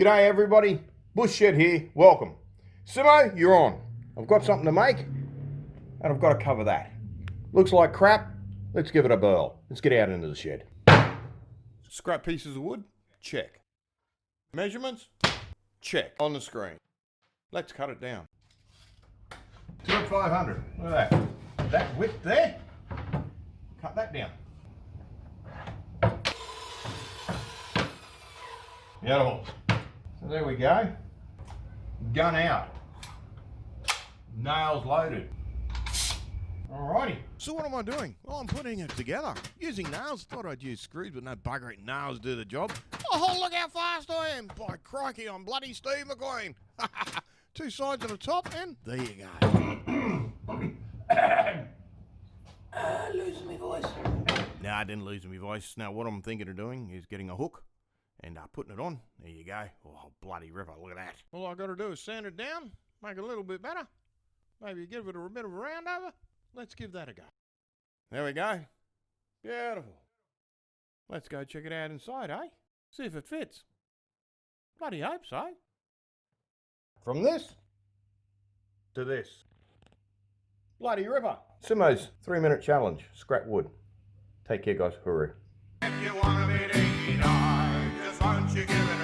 G'day everybody, Bush Shed here, welcome. Sumo, you're on. I've got something to make, and I've got to cover that. Looks like crap, let's give it a burl. Let's get out into the shed. Scrap pieces of wood, check. Measurements, check on the screen. Let's cut it down. 2 at 500, look at that. That width there, cut that down. Beautiful. So there we go. Gun out. Nails loaded. Alrighty. So what am I doing? Well, I'm putting it together. Using nails. Thought I'd use screws, but no bugger nails do the job. Oh, look how fast I am. By crikey, I'm bloody Steve McQueen. 2 sides and a top, and there you go. Losing my voice. No, I didn't lose my voice. Now, what I'm thinking of doing is getting a hook and putting it on. There you go. Oh, bloody ripper. Look at that. All I got to do is sand it down, make it a little bit better. Maybe give it a bit of a round over. Let's give that a go. There we go. Beautiful. Let's go check it out inside, eh? See if it fits. Bloody hope so. From this to this. Bloody ripper. Sumo's 3-minute challenge, scrap wood. Take care guys, hooray. If you wanna be 89, just won't you give it